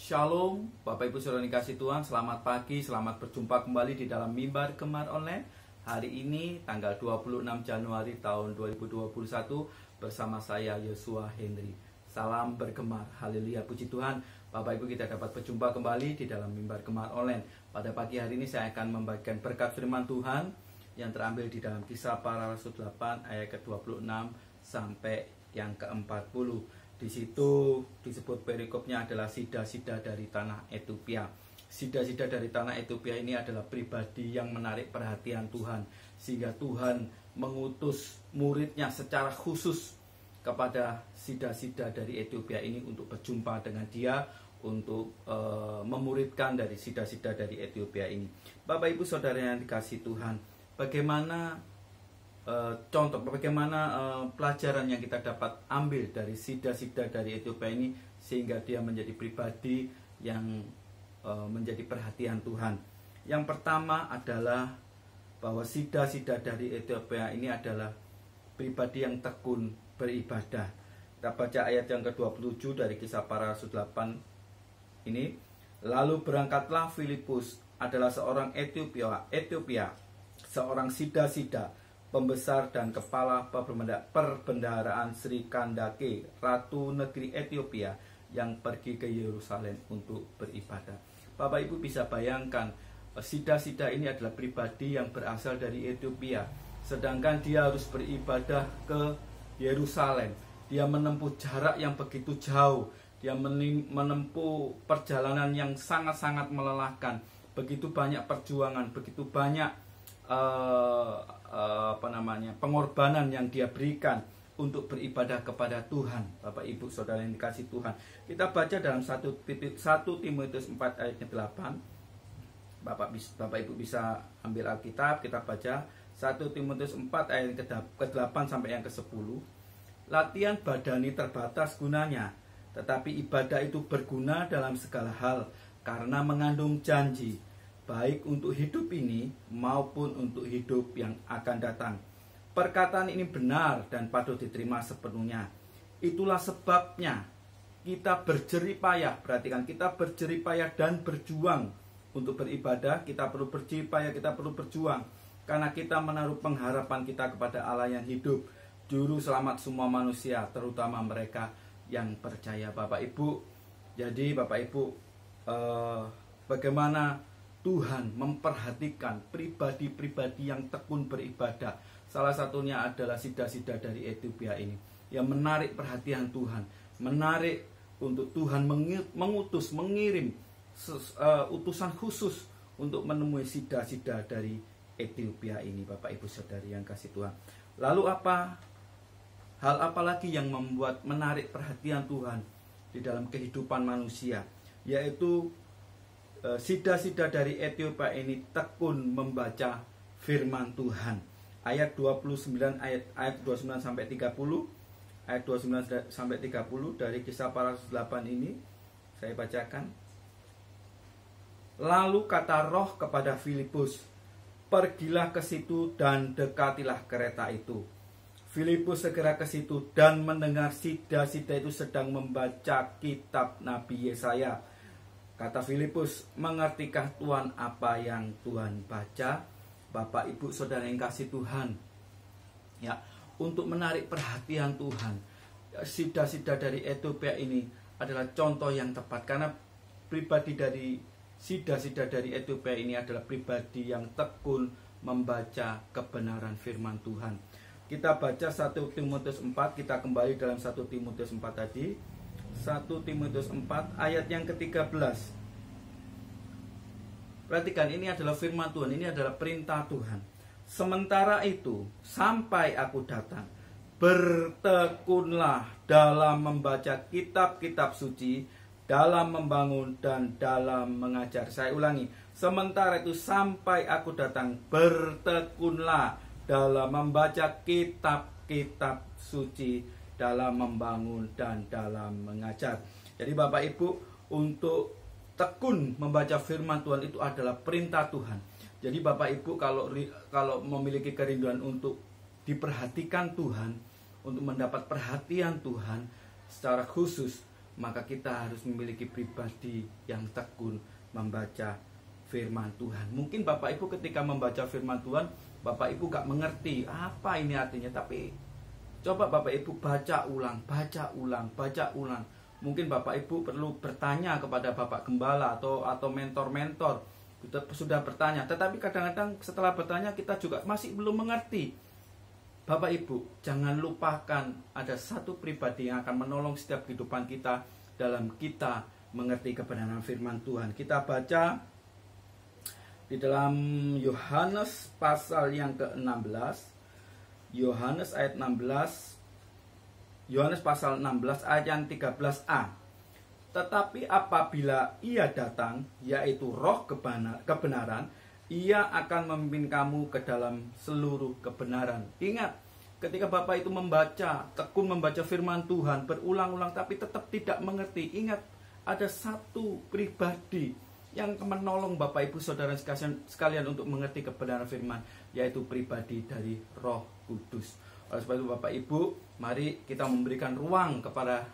Shalom, Bapak Ibu Saudara dikasih Tuhan, selamat pagi, selamat berjumpa kembali di dalam Mimbar Gemar Online. Hari ini tanggal 26 Januari tahun 2021 bersama saya Yosua Henry. Salam bergemar, haleluya, puji Tuhan. Bapak Ibu, kita dapat berjumpa kembali di dalam Mimbar Gemar Online. Pada pagi hari ini saya akan membagikan berkat firman Tuhan yang terambil di dalam Kisah Para Rasul 8 ayat ke-26 sampai yang ke-40. Di situ disebut perikopnya adalah sida-sida dari tanah Ethiopia. Sida-sida dari tanah Ethiopia ini adalah pribadi yang menarik perhatian Tuhan, sehingga Tuhan mengutus muridnya secara khusus kepada sida-sida dari Ethiopia ini untuk berjumpa dengan dia, untuk memuridkan dari sida-sida dari Ethiopia ini. Bapak Ibu Saudara yang dikasih Tuhan, bagaimana pelajaran yang kita dapat ambil dari sida-sida dari Ethiopia ini sehingga dia menjadi pribadi yang menjadi perhatian Tuhan. Yang pertama adalah bahwa sida-sida dari Ethiopia ini adalah pribadi yang tekun beribadah. Kita baca ayat yang ke-27 dari Kisah Para Rasul 8 ini. Lalu berangkatlah Filipus, adalah seorang Ethiopia, seorang sida-sida, pembesar dan kepala perbendaharaan Sri Kandake, Ratu Negeri Ethiopia, yang pergi ke Yerusalem untuk beribadah. Bapak Ibu bisa bayangkan, sida-sida ini adalah pribadi yang berasal dari Ethiopia, sedangkan dia harus beribadah ke Yerusalem. Dia menempuh jarak yang begitu jauh, dia menempuh perjalanan yang sangat-sangat melelahkan, begitu banyak perjuangan, begitu banyak pengorbanan yang dia berikan untuk beribadah kepada Tuhan. Bapak Ibu Saudara yang dikasih Tuhan, kita baca dalam 1 Timotius 4 ayat ke-8. Bapak Ibu bisa ambil Alkitab, kita baca 1 Timotius 4 ayat ke-8 sampai yang ke-10. Latihan badani terbatas gunanya, tetapi ibadah itu berguna dalam segala hal karena mengandung janji, baik untuk hidup ini maupun untuk hidup yang akan datang. Perkataan ini benar dan patut diterima sepenuhnya. Itulah sebabnya kita berjeripayah. Perhatikan, kita berjeripayah dan berjuang untuk beribadah. Kita perlu berjeripayah, kita perlu berjuang, karena kita menaruh pengharapan kita kepada Allah yang hidup, juru selamat semua manusia, terutama mereka yang percaya. Bapak Ibu, jadi Bapak Ibu, bagaimana Tuhan memperhatikan pribadi-pribadi yang tekun beribadah. Salah satunya adalah sida-sida dari Ethiopia ini, yang menarik perhatian Tuhan, menarik untuk Tuhan mengirim utusan khusus untuk menemui sida-sida dari Ethiopia ini. Bapak Ibu Saudari yang kasih Tuhan, lalu hal apa lagi yang membuat menarik perhatian Tuhan di dalam kehidupan manusia? Yaitu sida-sida dari Ethiopia ini tekun membaca firman Tuhan. Ayat 29 ayat 29 sampai 30. Ayat 29 sampai 30 dari Kisah Para Rasul 8 ini saya bacakan. Lalu kata Roh kepada Filipus, "Pergilah ke situ dan dekatilah kereta itu." Filipus segera ke situ dan mendengar sida-sida itu sedang membaca kitab Nabi Yesaya. Kata Filipus, "Mengertikah Tuhan apa yang Tuhan baca?" Bapak Ibu Saudara yang kasih Tuhan, ya, untuk menarik perhatian Tuhan, sida-sida dari Ethiopia ini adalah contoh yang tepat, karena pribadi dari sida-sida dari Ethiopia ini adalah pribadi yang tekun membaca kebenaran firman Tuhan. Kita baca 1 Timotius 4, kita kembali dalam 1 Timotius 4 tadi. 1 Timotius 4 ayat yang ke-13. Perhatikan, ini adalah firman Tuhan, ini adalah perintah Tuhan. "Sementara itu, sampai aku datang, bertekunlah dalam membaca kitab-kitab suci, dalam membangun dan dalam mengajar." Saya ulangi, sementara itu sampai aku datang, bertekunlah dalam membaca kitab-kitab suci, dalam membangun dan dalam mengajar. Jadi Bapak Ibu, untuk tekun membaca firman Tuhan itu adalah perintah Tuhan. Jadi Bapak Ibu kalau memiliki kerinduan untuk diperhatikan Tuhan, untuk mendapat perhatian Tuhan secara khusus, maka kita harus memiliki pribadi yang tekun membaca firman Tuhan. Mungkin Bapak Ibu ketika membaca firman Tuhan, Bapak Ibu gak mengerti apa ini artinya, tapi coba Bapak Ibu baca ulang, baca ulang, baca ulang. Mungkin Bapak Ibu perlu bertanya kepada Bapak Gembala atau mentor-mentor. Sudah bertanya, tetapi kadang-kadang setelah bertanya kita juga masih belum mengerti. Bapak Ibu, jangan lupakan ada satu pribadi yang akan menolong setiap kehidupan kita dalam kita mengerti kebenaran firman Tuhan. Kita baca di dalam Yohanes pasal yang ke-16. Yohanes ayat 16. Yohanes pasal 16 ayat yang 13a. Tetapi apabila Ia datang, yaitu Roh kebenaran, Ia akan memimpin kamu ke dalam seluruh kebenaran. Ingat, ketika Bapak itu membaca, tekun membaca firman Tuhan berulang-ulang tapi tetap tidak mengerti, ingat, ada satu pribadi yang menolong Bapak Ibu Saudara sekalian untuk mengerti kebenaran firman, yaitu pribadi dari Roh Kudus. Oleh sebab itu Bapak Ibu, mari kita memberikan ruang kepada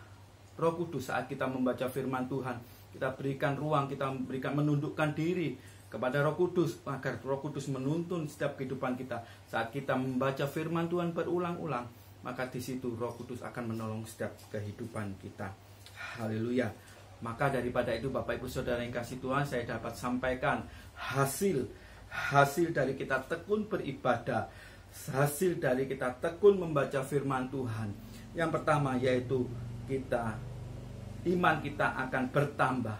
Roh Kudus saat kita membaca firman Tuhan. Kita berikan ruang, kita menundukkan diri kepada Roh Kudus agar Roh Kudus menuntun setiap kehidupan kita. Saat kita membaca firman Tuhan berulang-ulang, maka di situ Roh Kudus akan menolong setiap kehidupan kita. Haleluya. Maka daripada itu Bapak Ibu Saudara yang kasih Tuhan, saya dapat sampaikan hasil dari kita tekun beribadah, hasil dari kita tekun membaca firman Tuhan. Yang pertama yaitu iman kita akan bertambah,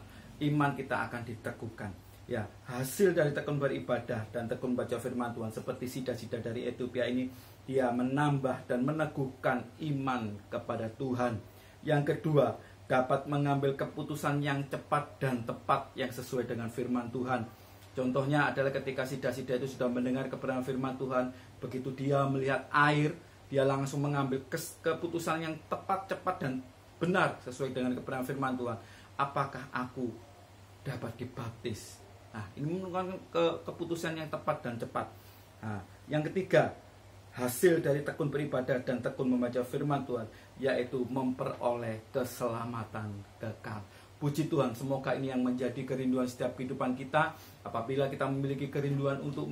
iman kita akan diteguhkan. Ya, hasil dari tekun beribadah dan tekun baca firman Tuhan seperti sida-sida dari Ethiopia ini, dia menambah dan meneguhkan iman kepada Tuhan. Yang kedua, dapat mengambil keputusan yang cepat dan tepat yang sesuai dengan firman Tuhan. Contohnya adalah ketika sida-sida itu sudah mendengar kebenaran firman Tuhan, begitu dia melihat air, dia langsung mengambil keputusan yang tepat, cepat dan benar sesuai dengan kebenaran firman Tuhan. Apakah aku dapat dibaptis? Nah, ini merupakan keputusan yang tepat dan cepat. Nah, yang ketiga, hasil dari tekun beribadah dan tekun membaca firman Tuhan, yaitu memperoleh keselamatan kekal. Puji Tuhan, semoga ini yang menjadi kerinduan setiap kehidupan kita. Apabila kita memiliki kerinduan untuk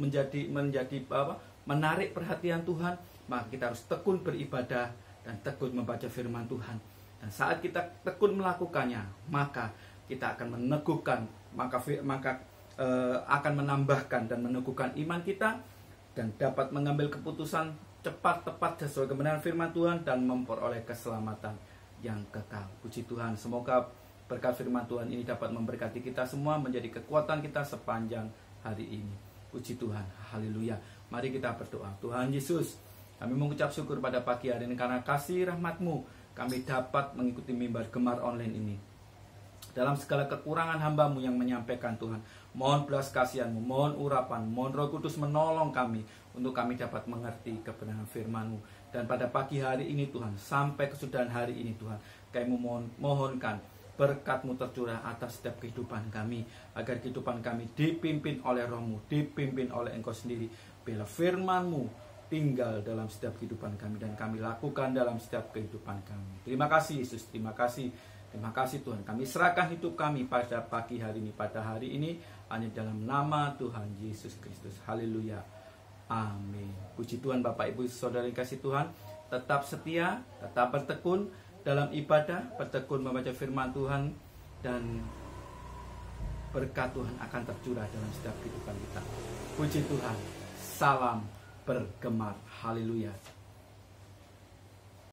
menarik perhatian Tuhan, maka kita harus tekun beribadah dan tekun membaca firman Tuhan. Dan saat kita tekun melakukannya, maka kita akan meneguhkan, akan menambahkan dan meneguhkan iman kita, dan dapat mengambil keputusan cepat, tepat sesuai kebenaran firman Tuhan, dan memperoleh keselamatan yang kekal. Puji Tuhan, semoga berkat firman Tuhan ini dapat memberkati kita semua, menjadi kekuatan kita sepanjang hari ini. Puji Tuhan, haleluya. Mari kita berdoa. Tuhan Yesus, kami mengucap syukur pada pagi hari ini karena kasih rahmat-Mu kami dapat mengikuti mimbar Gemar online ini. Dalam segala kekurangan hamba-Mu yang menyampaikan Tuhan, mohon belas kasihan-Mu, mohon urapan, mohon Roh Kudus menolong kami untuk kami dapat mengerti kebenaran firman-Mu. Dan pada pagi hari ini Tuhan, sampai kesudahan hari ini Tuhan, kami mohonkan berkat-Mu tercurah atas setiap kehidupan kami, agar kehidupan kami dipimpin oleh Roh-Mu, dipimpin oleh Engkau sendiri. Bila firman-Mu tinggal dalam setiap kehidupan kami dan kami lakukan dalam setiap kehidupan kami. Terima kasih Yesus, terima kasih Tuhan. Kami serahkan hidup kami pada pagi hari ini, pada hari ini, hanya dalam nama Tuhan Yesus Kristus. Haleluya, amin. Puji Tuhan. Bapak Ibu Saudara yang kasih Tuhan, tetap setia, tetap bertekun dalam ibadah, bertekun membaca firman Tuhan, dan berkat Tuhan akan tercurah dalam setiap kehidupan kita. Puji Tuhan. Salam bergemar. Haleluya.